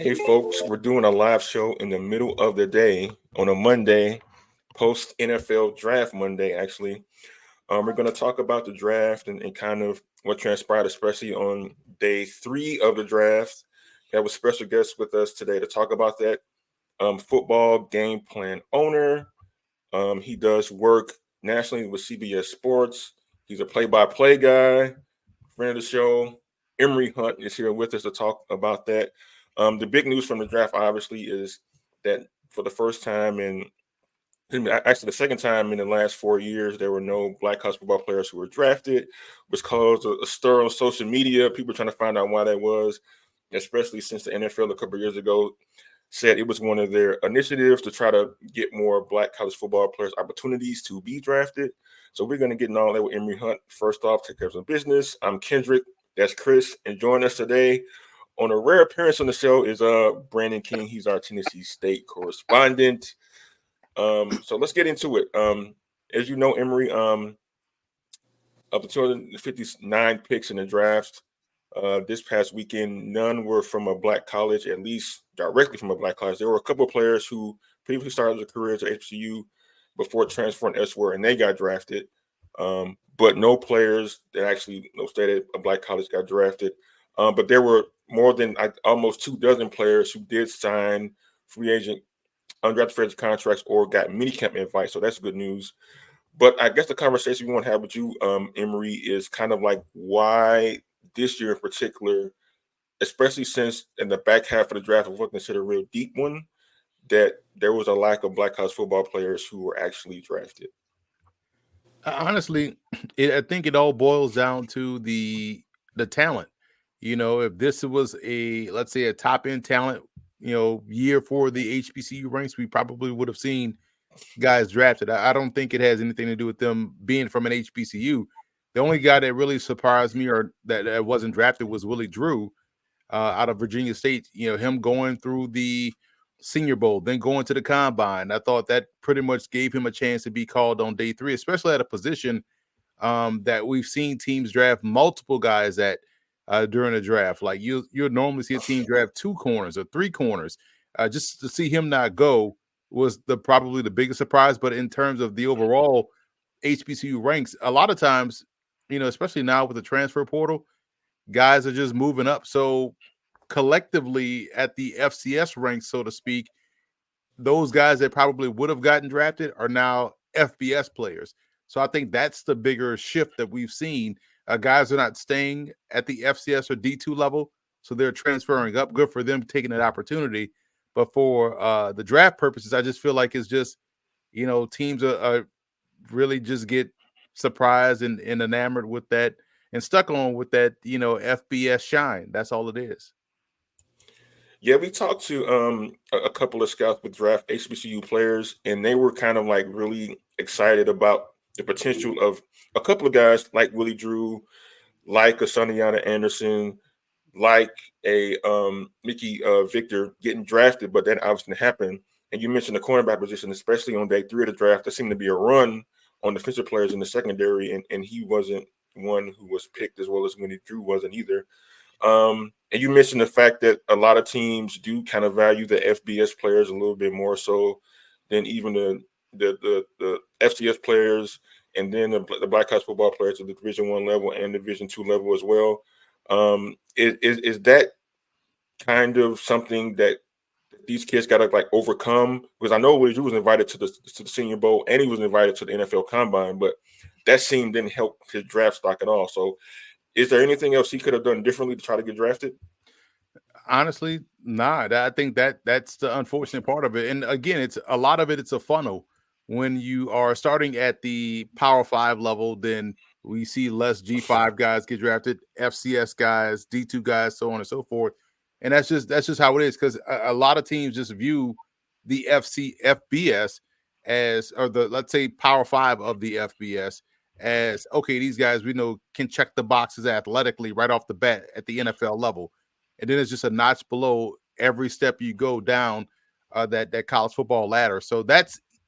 Hey, folks, we're doing a live show in the middle of the day on a Monday, post NFL Draft Monday, actually. We're going to talk about the draft and kind of what transpired, especially on day 3 of the draft. We have a special guest with us today to talk about that. Football game plan owner. He does work nationally with CBS Sports. He's a play by play guy, friend of the show. Emory Hunt is here with us to talk about that. The big news from the draft, obviously, is that for the first time actually the second time in the last 4 years, there were no black college football players who were drafted, which caused a stir on social media. People trying to find out why that was, especially since the NFL a couple of years ago said it was one of their initiatives to try to get more black college football players opportunities to be drafted. So we're going to get in all that with Emory Hunt. First off, take care of some business. I'm Kendrick. That's Chris. And join us today on a rare appearance on the show is Brandon King. He's our Tennessee State correspondent. So let's get into it. As you know, Emory, of the 259 picks in the draft this past weekend, none were from a black college, at least directly from a black college. There were a couple of players who previously started their careers at HBCU before transferring elsewhere, and they got drafted. But no players that actually stayed at a black college got drafted. But there were more than almost 24 players who did sign free agent, undrafted free agent contracts or got minicamp invites. So that's good news. But I guess the conversation we want to have with you, Emory, is kind of like why this year in particular, especially since in the back half of the draft was considered a real deep one, that there was a lack of black college football players who were actually drafted. Honestly, I think it all boils down to the talent. If this was let's say a top end talent, year for the HBCU ranks, we probably would have seen guys drafted. I don't think it has anything to do with them being from an HBCU. The only guy that really surprised me or that wasn't drafted was Willie Drew out of Virginia State. Him going through the Senior Bowl, then going to the combine. I thought that pretty much gave him a chance to be called on day 3, especially at a position that we've seen teams draft multiple guys at during a draft. Like you'll normally see a team draft 2 corners or 3 corners. Just to see him not go was probably the biggest surprise. But in terms of the overall HBCU ranks, a lot of times, especially now with the transfer portal, guys are just moving up. So collectively at the FCS ranks, so to speak, those guys that probably would have gotten drafted are now FBS players. So I think that's the bigger shift that we've seen. Guys are not staying at the FCS or D2 level, so they're transferring up. Good for them taking that opportunity. But for the draft purposes, I just feel like it's just, teams are really just get surprised and enamored with that and stuck on with that, FBS shine. That's all it is. Yeah, we talked to a couple of scouts with draft HBCU players, and they were kind of like really excited about the potential of a couple of guys like Willie Drew, like a Sonnyana Anderson, like a Mickey Victor getting drafted, but that obviously happened. And you mentioned the cornerback position, especially on day 3 of the draft. There seemed to be a run on defensive players in the secondary, and he wasn't one who was picked as well as Willie Drew wasn't either. And you mentioned the fact that a lot of teams do kind of value the FBS players a little bit more so than even the FCS players, and then the black college football players at the Division 1 level and Division 2 level as well. Is that kind of something that these kids got to like overcome? Because I know Willie Drew was invited to the Senior Bowl and he was invited to the NFL Combine, but that seemed didn't help his draft stock at all. So is there anything else he could have done differently to try to get drafted? Honestly, nah. I think that's the unfortunate part of it. And again, it's a lot of it. It's a funnel. When you are starting at the Power Five level, then we see less G5 guys get drafted, FCS guys, D2 guys, so on and so forth. And that's just how it is because a lot of teams just view the FBS as, or the, let's say, Power Five of the FBS as, okay, these guys we know can check the boxes athletically right off the bat at the NFL level, and then it's just a notch below every step you go down that college football ladder. So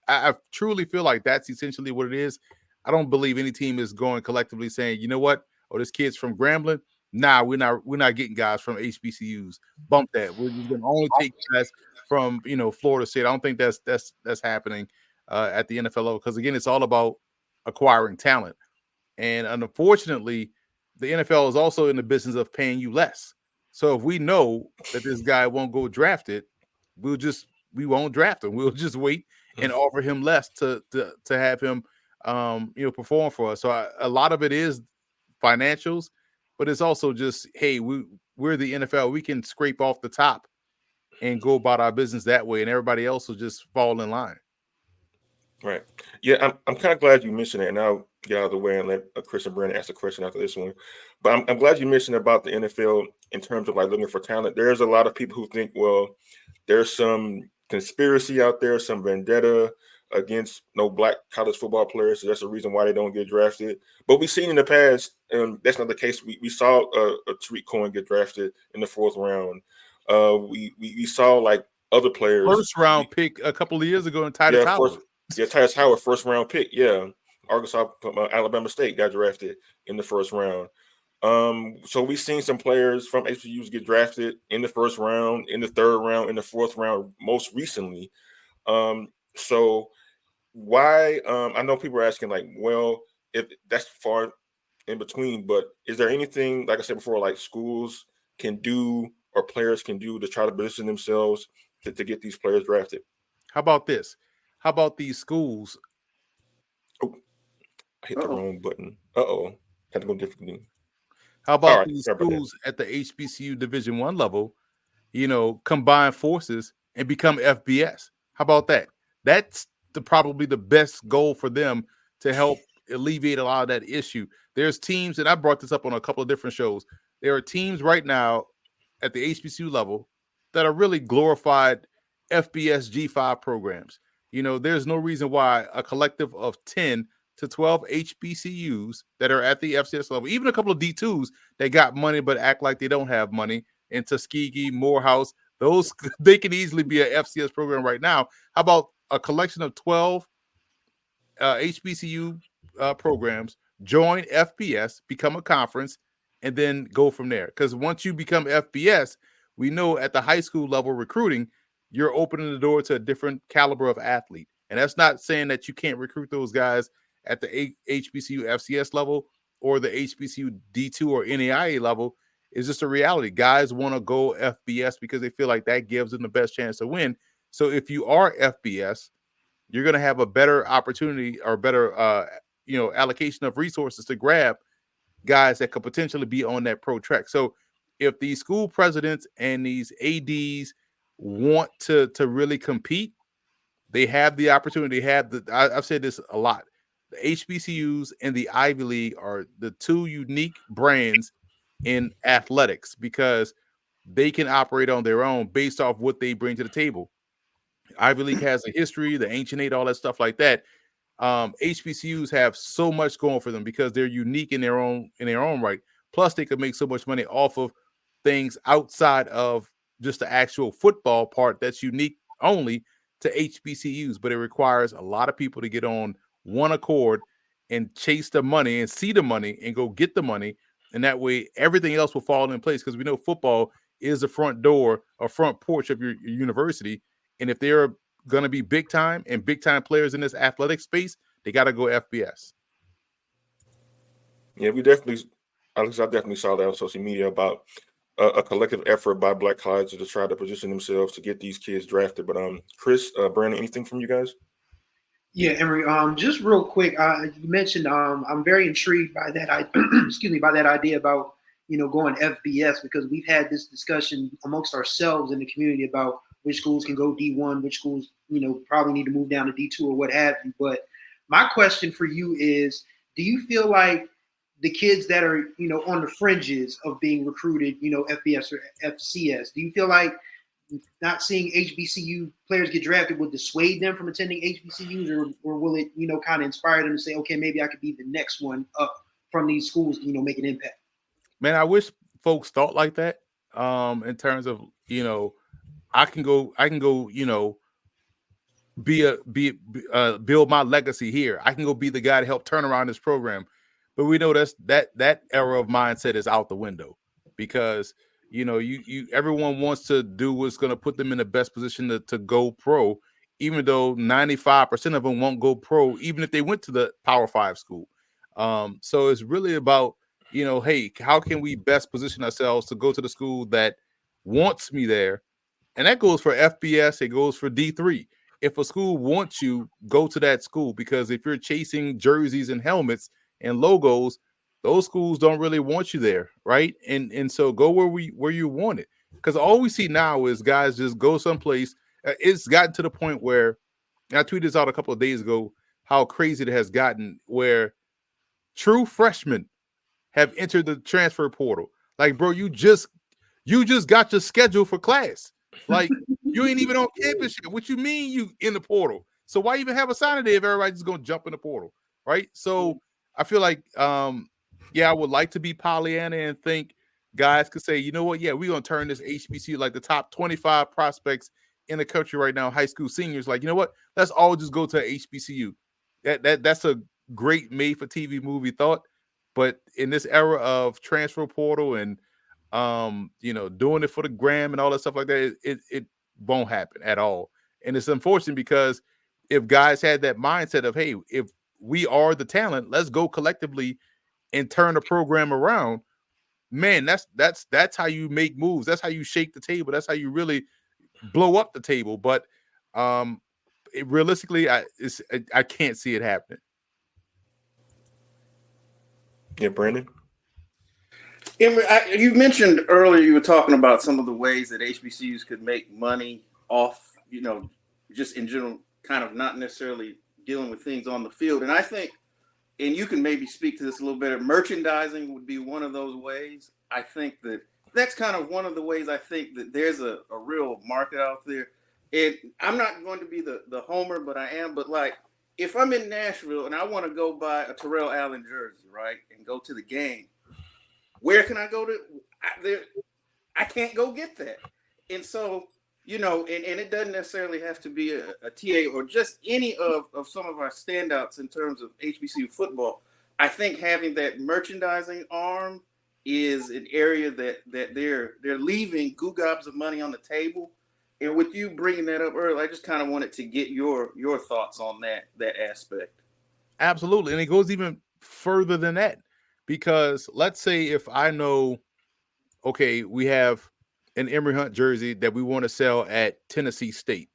I truly feel like that's essentially what it is. I don't believe any team is going collectively saying, you know what, oh, this kid's from Grambling, Nah, we're not getting guys from HBCUs. Bump that. We're just gonna only take guys from Florida State. I don't think that's happening at the NFL level because again, it's all about acquiring talent. And unfortunately, the NFL is also in the business of paying you less. So if we know that this guy won't go drafted, we won't draft him. We'll just wait and offer him less to have him perform for us. So a lot of it is financials, but it's also just hey, we're the NFL. We can scrape off the top and go about our business that way, and everybody else will just fall in line. Right. Yeah, I'm kind of glad you mentioned it, and I'll get out of the way and let Chris and Brandon ask a question after this one. But I'm glad you mentioned about the NFL in terms of like looking for talent. There's a lot of people who think, well, there's some conspiracy out there, some vendetta against no black college football players. So that's the reason why they don't get drafted. But we've seen in the past, and that's not the case. We saw a Tariq Cohen get drafted in the fourth round. We saw like other players. First round pick a couple of years ago in Titus Yeah, first, Howard. yeah, Tyus Howard, first round pick. Yeah, Arkansas, Alabama State got drafted in the first round. So we've seen some players from HBCUs get drafted in the first round, in the third round, in the fourth round, most recently. So why? I know people are asking, like, well, if that's far in between, but is there anything, like I said before, like schools can do or players can do to try to position themselves to get these players drafted? How about this? How about these schools? Oh, I hit the Uh-oh. wrong button. Uh-oh. Had to go differently. How All about right. these Sorry about that. schools at the HBCU Division One level combine forces and become FBS. How about that? That's probably the best goal for them to help alleviate a lot of that issue. There's teams, and I brought this up on a couple of different shows. There are teams right now at the HBCU level that are really glorified FBS G5 programs. There's no reason why a collective of 10 to 12 HBCUs that are at the FCS level, even a couple of D2s that got money but act like they don't have money, in Tuskegee, Morehouse, those they can easily be a FCS program right now. How about a collection of 12 HBCU programs, join FBS, become a conference, and then go from there? Because once you become FBS, we know at the high school level recruiting, you're opening the door to a different caliber of athlete. And that's not saying that you can't recruit those guys at the HBCU FCS level or the HBCU D2 or NAIA level. It's just a reality. Guys want to go FBS because they feel like that gives them the best chance to win. So if you are FBS, you're going to have a better opportunity or better allocation of resources to grab guys that could potentially be on that pro track. So if these school presidents and these ADs want to really compete, they have the opportunity. I've said this a lot. The HBCUs and the Ivy League are the two unique brands in athletics because they can operate on their own based off what they bring to the table. Ivy League has a history, the ancient eight, all that stuff like that. HBCUs have so much going for them because they're unique in their own right. Plus, they could make so much money off of things outside of just the actual football part that's unique only to HBCUs. But it requires a lot of people to get on one accord and chase the money and see the money and go get the money. And that way, everything else will fall in place because we know football is the front door or front porch of your university. And if they're going to be big time and big time players in this athletic space, they got to go FBS. Yeah, we definitely, at least I definitely saw that on social media about a collective effort by black colleges to try to position themselves to get these kids drafted. But Chris, Brandon, anything from you guys? Yeah, Emory. Just real quick, you mentioned I'm very intrigued by that. Excuse me, by that idea about going FBS because we've had this discussion amongst ourselves in the community about which schools can go D1, which schools probably need to move down to D2 or what have you. But my question for you is, do you feel like the kids that are on the fringes of being recruited, FBS or FCS, do you feel like not seeing HBCU players get drafted would dissuade them from attending HBCUs, or will it, kind of inspire them to say, okay, maybe I could be the next one up from these schools, make an impact? Man, I wish folks thought like that. In terms of I can go, build my legacy here. I can go be the guy to help turn around this program. But we know that era of mindset is out the window. because you everyone wants to do what's going to put them in the best position to go pro, even though 95% of them won't go pro, even if they went to the Power Five school. So it's really about, hey, how can we best position ourselves to go to the school that wants me there? And that goes for FBS, it goes for D3. If a school wants you, go to that school, because if you're chasing jerseys and helmets and logos, those schools don't really want you there, right? And so go where you want it. Because all we see now is guys just go someplace. It's gotten to the point where, and I tweeted this out a couple of days ago, how crazy it has gotten, where true freshmen have entered the transfer portal. Like, bro, you just got your schedule for class. Like, you ain't even on campus yet. What you mean you in the portal? So why even have a signing day if everybody's just gonna jump in the portal, right? So I feel like, yeah, I would like to be Pollyanna and think guys could say, you know what, yeah, we're gonna turn this HBCU, like the top 25 prospects in the country right now, high school seniors, like, you know what, let's all just go to HBCU. That's a great made for TV movie thought, but in this era of transfer portal and doing it for the gram and all that stuff like that, it won't happen at all. And it's unfortunate, because if guys had that mindset of, hey, if we are the talent, let's go collectively and turn the program around, man, that's how you make moves. That's how you shake the table. That's how you really blow up the table. But realistically, I can't see it happening. Yeah, Brandon. You mentioned earlier, you were talking about some of the ways that HBCUs could make money off, just in general, kind of not necessarily dealing with things on the field. And I think, and you can maybe speak to this a little bit, merchandising would be one of those ways. I think that's kind of one of the ways I think that there's a real market out there. And I'm not going to be the homer, but I am. But like, if I'm in Nashville and I want to go buy a Terrell Allen jersey, right, and go to the game, where can I go to? I can't go get that. And so, and it doesn't necessarily have to be a TA or just any of some of our standouts in terms of HBCU football. I think having that merchandising arm is an area that they're leaving goo gobs of money on the table. And with you bringing that up earlier, I just kind of wanted to get your thoughts on that aspect. Absolutely. And it goes even further than that, because let's say if I know, okay, we have an Emory Hunt jersey that we want to sell at Tennessee State,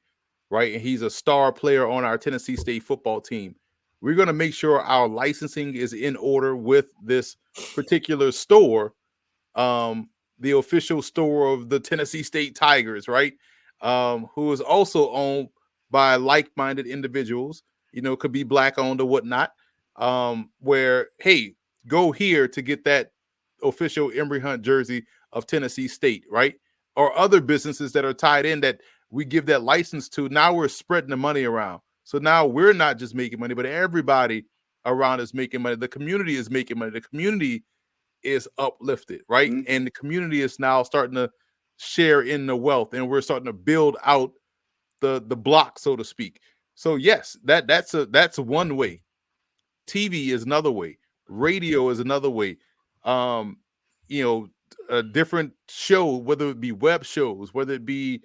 right? And he's a star player on our Tennessee State football team. We're going to make sure our licensing is in order with this particular store, the official store of the Tennessee State Tigers, right? Who is also owned by like-minded individuals, could be black owned or whatnot, where, hey, go here to get that official Emory Hunt jersey of Tennessee State, right? Or other businesses that are tied in that we give that license to. Now we're spreading the money around. So now we're not just making money, but everybody around is making money. The community is making money. The community is uplifted, right? Mm-hmm. And the community is now starting to share in the wealth, and we're starting to build out the block, so to speak. So yes, that's one way. TV is another way. Radio is another way. A different show, whether it be web shows, whether it be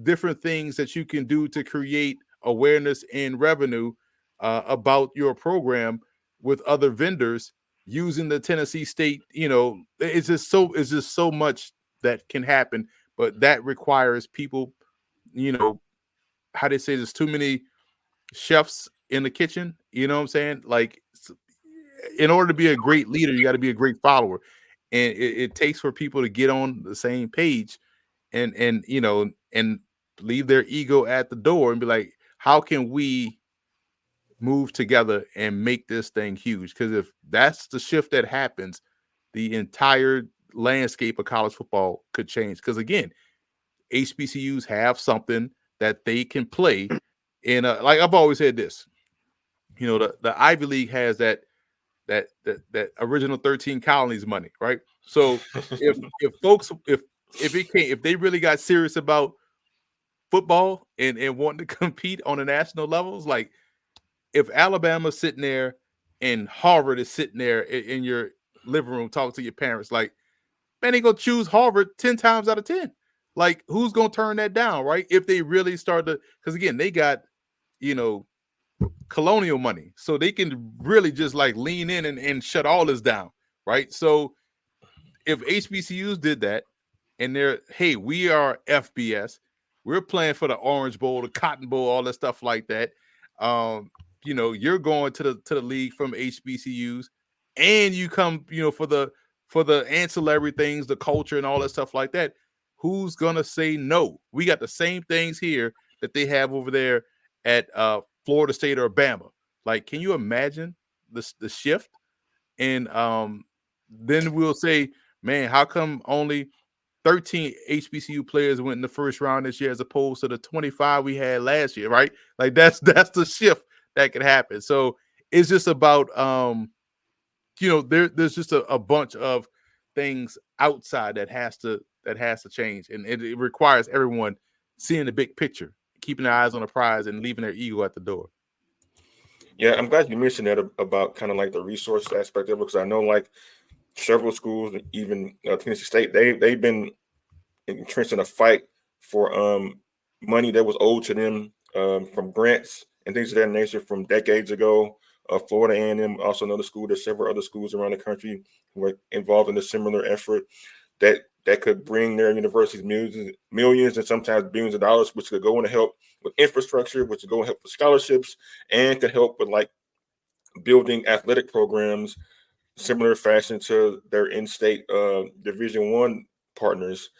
different things that you can do to create awareness and revenue about your program with other vendors using the Tennessee State. It's just so much that can happen, but that requires people. How they say, there's too many chefs in the kitchen. You know what I'm saying? Like, in order to be a great leader, you got to be a great follower, and it takes for people to get on the same page, and leave their ego at the door and be like, how can we move together and make this thing huge? Because if that's the shift that happens, the entire landscape of college football could change. Because again, HBCUs have something that they can play in. Like I've always said this, the Ivy League has that original 13 colonies money, right? So if folks, if they really got serious about football and wanting to compete on the national levels, like if Alabama's sitting there and Harvard is sitting there in your living room talking to your parents, like, man, they go choose Harvard 10 times out of 10. Like, who's gonna turn that down, right? If they really start to, because again, they got, you know, colonial money, so they can really just like lean in and shut all this down, right? So if HBCUs did that, and they're, hey, we are FBS, we're playing for the Orange Bowl, the Cotton Bowl, all that stuff like that. You know, you're going to the league from HBCUs, and you come, you know, for the ancillary things, the culture, and all that stuff like that. Who's gonna say no? We got the same things here that they have over there at Florida State or Bama. Like, can you imagine the shift? And then we'll say, man, how come only 13 HBCU players went in the first round this year as opposed to the 25 we had last year, right? Like, that's the shift that could happen. So it's just about you know, there's just a bunch of things outside that has to change, and it requires everyone seeing the big picture, keeping their eyes on the prize, and leaving their ego at the door. Yeah, I'm glad you mentioned that about kind of like the resource aspect of it, because I know like several schools, even Tennessee State, they've been entrenched in a fight for money that was owed to them from grants and things of that nature from decades ago. Florida A&M, also another school. There's several other schools around the country who are involved in a similar effort that could bring their universities millions and sometimes billions of dollars, which could go in to help with infrastructure, which could go and help with scholarships, and could help with like building athletic programs similar fashion to their in-state Division One partners.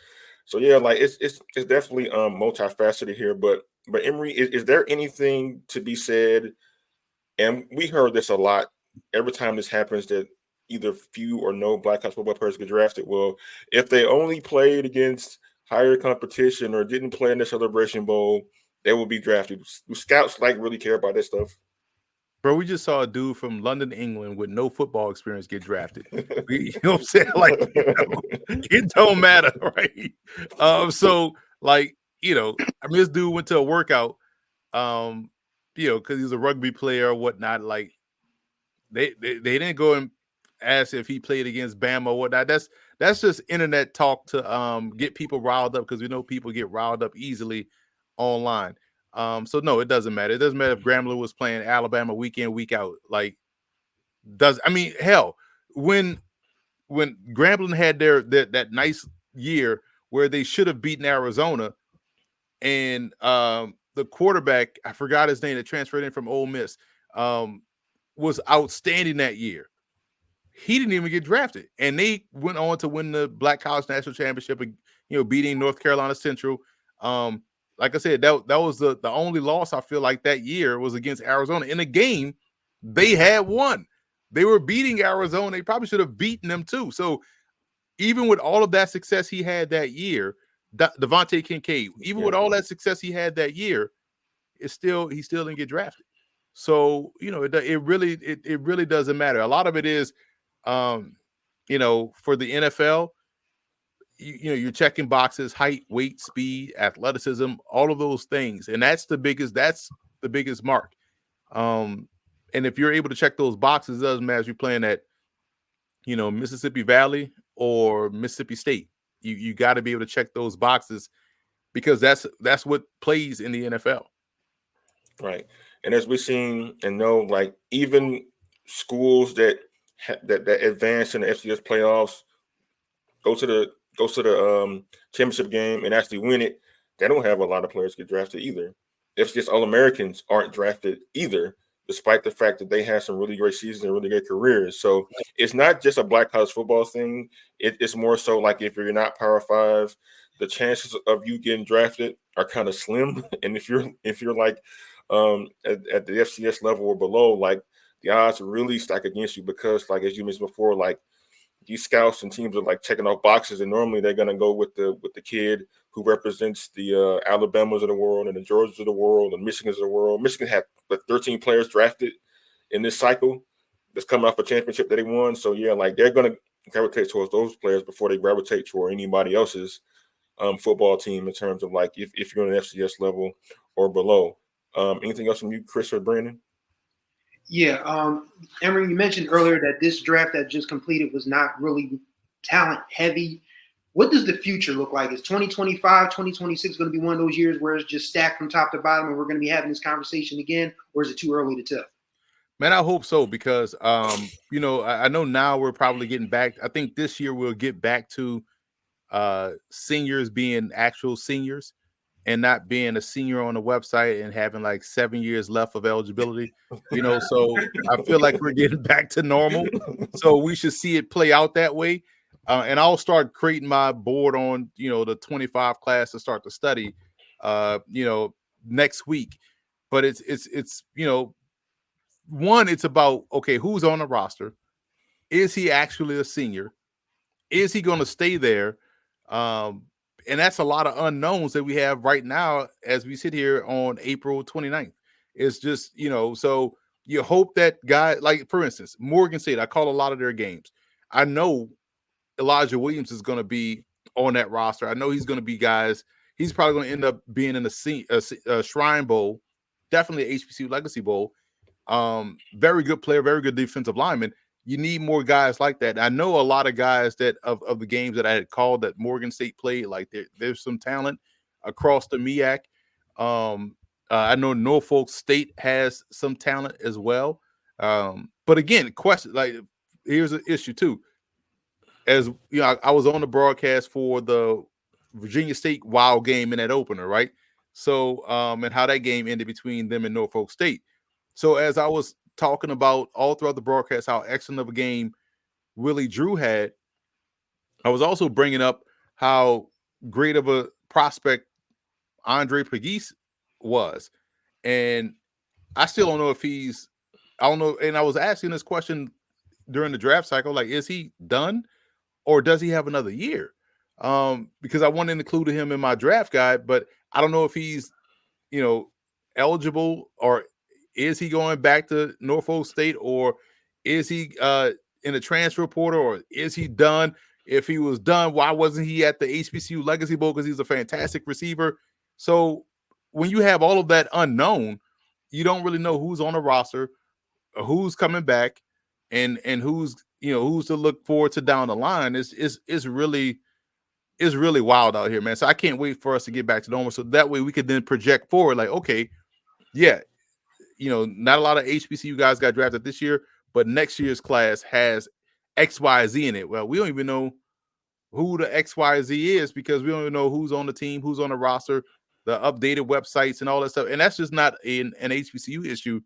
So yeah, like it's definitely multifaceted here. But Emory, is there anything to be said? And we heard this a lot every time this happens, that either few or no Black college football players get drafted. Well, if they only played against higher competition or didn't play in the Celebration Bowl, they will be drafted. Do scouts like really care about that stuff? Bro, we just saw a dude from London, England with no football experience get drafted. You know what I'm saying? Like, you know, it don't matter, right? So like, you know, I mean, this dude went to a workout, you know, because he's a rugby player or whatnot. Like, they didn't go and ask if he played against Bama or whatnot. That's just internet talk to get people riled up, because we know people get riled up easily online. So no, it doesn't matter. It doesn't matter if Grambling was playing Alabama week in, week out. Like, I mean, hell, when Grambling had that nice year where they should have beaten Arizona, and the quarterback, I forgot his name, that transferred in from Ole Miss, was outstanding that year. He didn't even get drafted, and they went on to win the Black College National Championship, you know, beating North Carolina Central. Like I said, that was the only loss I feel like that year was against Arizona in a game they had won. They were beating Arizona. They probably should have beaten them too. So even with all of that success he had that year, Devontae Kincaid, even with all that success he had that year, he still didn't get drafted. So, you know, it really doesn't matter. A lot of it is, you know, for the NFL, you know, you're checking boxes: height, weight, speed, athleticism, all of those things, and that's the biggest mark. And if you're able to check those boxes, it doesn't matter if you're playing at, you know, Mississippi Valley or Mississippi State. You got to be able to check those boxes, because that's what plays in the NFL. Right. And as we've seen and know, like even schools that advance in the FCS playoffs, go to the championship game and actually win it, they don't have a lot of players get drafted either. FCS All Americans aren't drafted either, despite the fact that they had some really great seasons and really great careers. So it's not just a Black college football thing. It's more so like if you're not Power Five, the chances of you getting drafted are kind of slim. And if you're like at the FCS level or below, like the odds really stack against you, because like as you mentioned before, like these scouts and teams are like checking off boxes, and normally they're gonna go with the kid who represents the Alabamas of the world and the Georgias of the world and Michigans of the world. Michigan had 13 players drafted in this cycle that's coming off a championship that they won. So yeah, like they're gonna gravitate towards those players before they gravitate toward anybody else's football team in terms of like if you're on an FCS level or below. Anything else from you, Chris or Brandon? Yeah, Emory, you mentioned earlier that this draft that just completed was not really talent heavy. What does the future look like? Is 2025, 2026 going to be one of those years where it's just stacked from top to bottom and we're going to be having this conversation again, or is it too early to tell? Man, I hope so because I know now we're probably getting back. I think this year we'll get back to seniors being actual seniors and not being a senior on the website and having like 7 years left of eligibility. So I feel like we're getting back to normal. So we should see it play out that way. And I'll start creating my board on, the 25 class to start to study, next week. But it's one, it's about, okay, who's on the roster? Is he actually a senior? Is he going to stay there? And that's a lot of unknowns that we have right now as we sit here on April 29th. It's just, so you hope that guy, like for instance, Morgan State, I call a lot of their games. I know Elijah Williams is going to be on that roster. I know he's going to be guys. He's probably going to end up being in a Shrine Bowl, definitely a HBCU Legacy Bowl. Very good player, very good defensive lineman. You need more guys like that. I know a lot of guys that of the games that I had called that Morgan State played, like there's some talent across the MEAC. I know Norfolk State has some talent as well. But again, question, like, here's an issue too. As you know, I was on the broadcast for the Virginia State Wild game in that opener, right? So, and how that game ended between them and Norfolk State. So as I was talking about all throughout the broadcast how excellent of a game Willie Drew had, I was also bringing up how great of a prospect Andre Pegues was. And I still don't know if I don't know. And I was asking this question during the draft cycle, like, is he done or does he have another year? Because I wanted to include him in my draft guide, but I don't know if he's, eligible, or is he going back to Norfolk State, or is he in the transfer portal, or is he done? If he was done, why wasn't he at the HBCU Legacy Bowl? Because he's a fantastic receiver. So when you have all of that unknown, you don't really know who's on the roster, who's coming back, and who's who's to look forward to down the line. It's really wild out here, man. So I can't wait for us to get back to normal, so that way we could then project forward. Like, okay, yeah, not a lot of HBCU guys got drafted this year, but next year's class has XYZ in it. Well, we don't even know who the XYZ is because we don't even know who's on the team, who's on the roster, the updated websites and all that stuff. And that's just not an HBCU issue.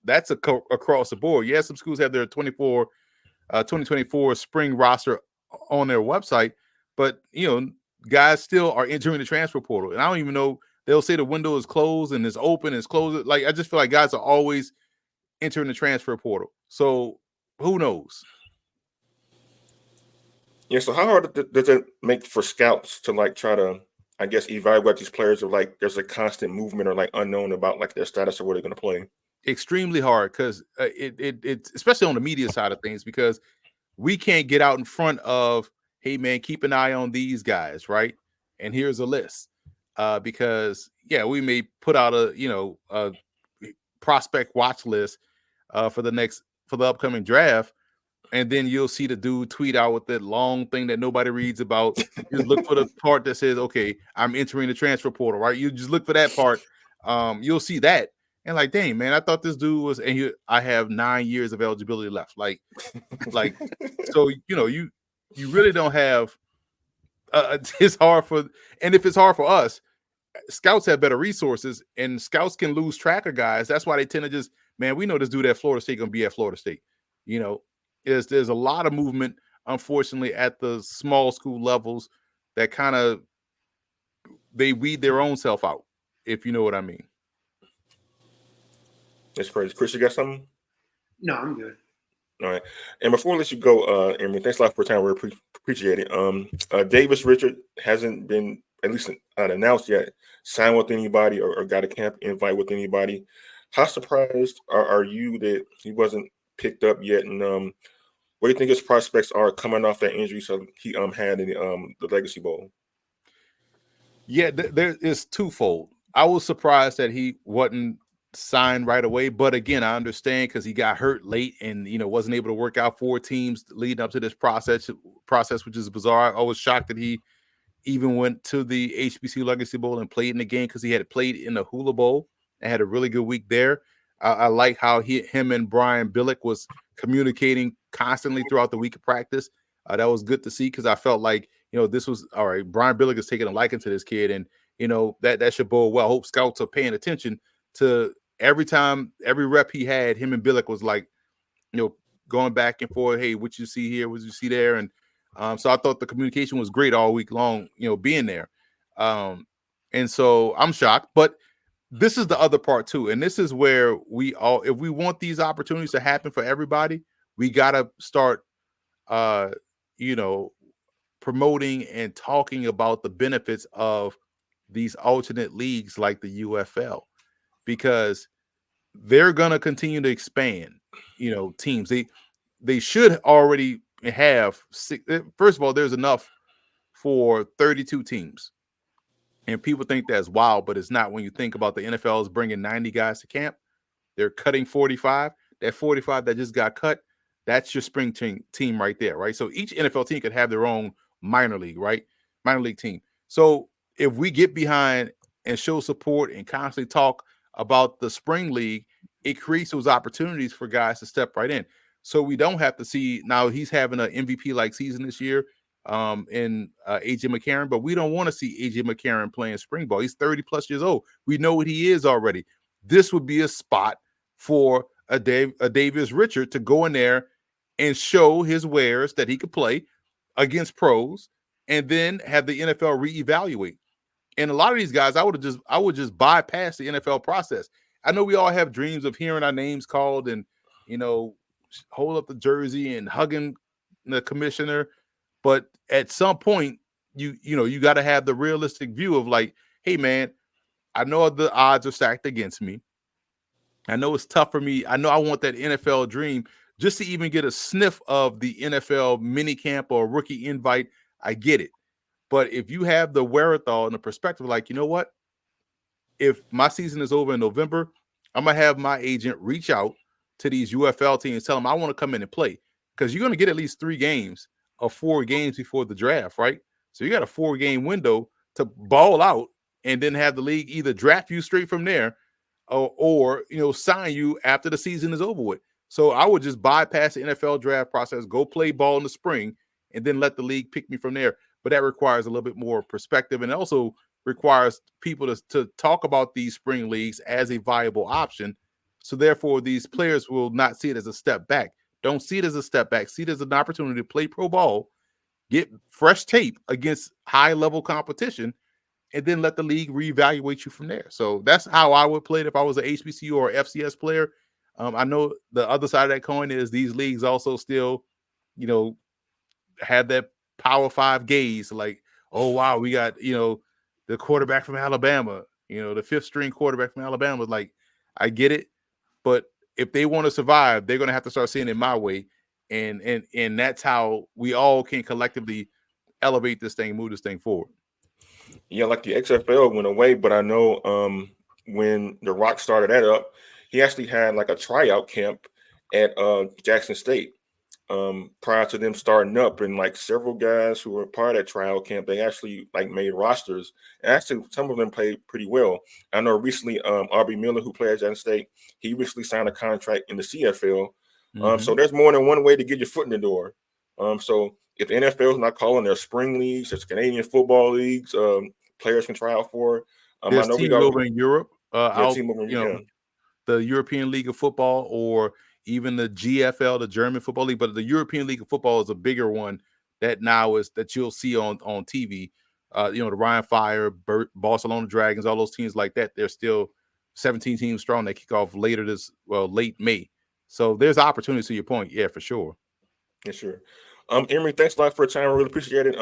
That's across the board. Yeah, some schools have their 2024 spring roster on their website, but guys still are entering the transfer portal. And I don't even know, they'll say the window is closed and it's open, it's closed. Like, I just feel like guys are always entering the transfer portal. So who knows? Yeah, so how hard does it make for scouts to like try to, I guess, evaluate these players, or like there's a constant movement or like unknown about like their status or where they're going to play? Extremely hard because it's especially on the media side of things, because we can't get out in front of, hey man, keep an eye on these guys, right? And here's a list. Because we may put out a prospect watch list for the upcoming draft, and then you'll see the dude tweet out with that long thing that nobody reads about. Just look for the part that says, okay, I'm entering the transfer portal, right? You just look for that part. You'll see that. And like, dang, man, I thought this dude was, and I have 9 years of eligibility left. Like, so, you really don't have, it's hard for, and if it's hard for us, scouts have better resources, and scouts can lose track of guys. That's why they tend to just, man, we know this dude at Florida State going to be at Florida State. There's a lot of movement, unfortunately, at the small school levels that kind of, they weed their own self out, if you know what I mean. That's crazy. Chris, you got something? No, I'm good. All right. And before I let you go, Emory, thanks a lot for your time. We appreciate it. Davis Richard hasn't been, at least announced yet, signed with anybody or got a camp invite with anybody. How surprised are you that he wasn't picked up yet? And what do you think his prospects are coming off that injury so he had in the Legacy Bowl? Yeah, there is twofold. I was surprised that he wasn't sign right away. But again, I understand because he got hurt late and wasn't able to work out 4 teams leading up to this process, which is bizarre. I was shocked that he even went to the HBCU Legacy Bowl and played in the game because he had played in the Hula Bowl and had a really good week there. I like how him and Brian Billick was communicating constantly throughout the week of practice. That was good to see because I felt like, this was all right. Brian Billick is taking a liking to this kid, and that should bode well. I hope scouts are paying attention to every rep he had. Him and Billick was like, going back and forth. Hey, what you see here? What you see there? And so I thought the communication was great all week long, being there. And so I'm shocked, but this is the other part too. And this is where if we want these opportunities to happen for everybody, we got to start, promoting and talking about the benefits of these alternate leagues like the UFL, because they're going to continue to expand, teams. They should already have first of all, there's enough for 32 teams. And people think that's wild, but it's not when you think about the NFL is bringing 90 guys to camp. They're cutting 45. That 45 that just got cut, that's your spring team right there, right? So each NFL team could have their own minor league, right? Minor league team. So if we get behind and show support and constantly talk about the spring league, it creates those opportunities for guys to step right in. So we don't have to see, now he's having an MVP-like season this year in AJ McCarron, but we don't want to see AJ McCarron playing spring ball. He's 30 plus years old. We know what he is already. This would be a spot for a Davis Richard to go in there and show his wares that he could play against pros, and then have the NFL reevaluate. And a lot of these guys, I would just bypass the NFL process. I know we all have dreams of hearing our names called and hold up the jersey and hugging the commissioner, but at some point, you got to have the realistic view of like, hey man, I know the odds are stacked against me. I know it's tough for me. I know I want that NFL dream just to even get a sniff of the NFL mini camp or rookie invite. I get it. But if you have the wherewithal and the perspective, like, you know what? If my season is over in November, I'm going to have my agent reach out to these UFL teams, tell them I want to come in and play, because you're going to get at least 3 games or 4 games before the draft, right? So you got a 4-game window to ball out and then have the league either draft you straight from there or sign you after the season is over with. So I would just bypass the NFL draft process, go play ball in the spring, and then let the league pick me from there. But that requires a little bit more perspective, and also requires people to talk about these spring leagues as a viable option. So therefore, these players will not see it as a step back. Don't see it as a step back. See it as an opportunity to play pro ball, get fresh tape against high-level competition, and then let the league reevaluate you from there. So that's how I would play it if I was an HBCU or FCS player. I know the other side of that coin is these leagues also still, have that Power 5 gaze, like, oh wow, we got the quarterback from Alabama, the 5th string quarterback from Alabama. Like, I get it, but if they want to survive, they're going to have to start seeing it my way, and that's how we all can collectively elevate this thing, move this thing forward. Yeah, like the XFL went away, but I know when The Rock started that up, he actually had like a tryout camp at Jackson State prior to them starting up, and like several guys who were part of that tryout camp, they actually like made rosters. And actually, some of them played pretty well. I know recently, R.B. Miller, who played at Jackson State, he recently signed a contract in the CFL. So there's more than one way to get your foot in the door. So if the NFL is not calling their spring leagues, there's Canadian football leagues, players can try out for. There's I know teams over in Europe, the European League of Football, or even the GFL, the German Football League. But the European League of Football is a bigger one that now is that you'll see on TV. The Ryan Fire, Barcelona Dragons, all those teams like that. They're still 17 teams strong. They kick off late May. So there's opportunities to your point. Yeah, for sure. Yeah, sure. Emory, thanks a lot for your time. I really appreciate it.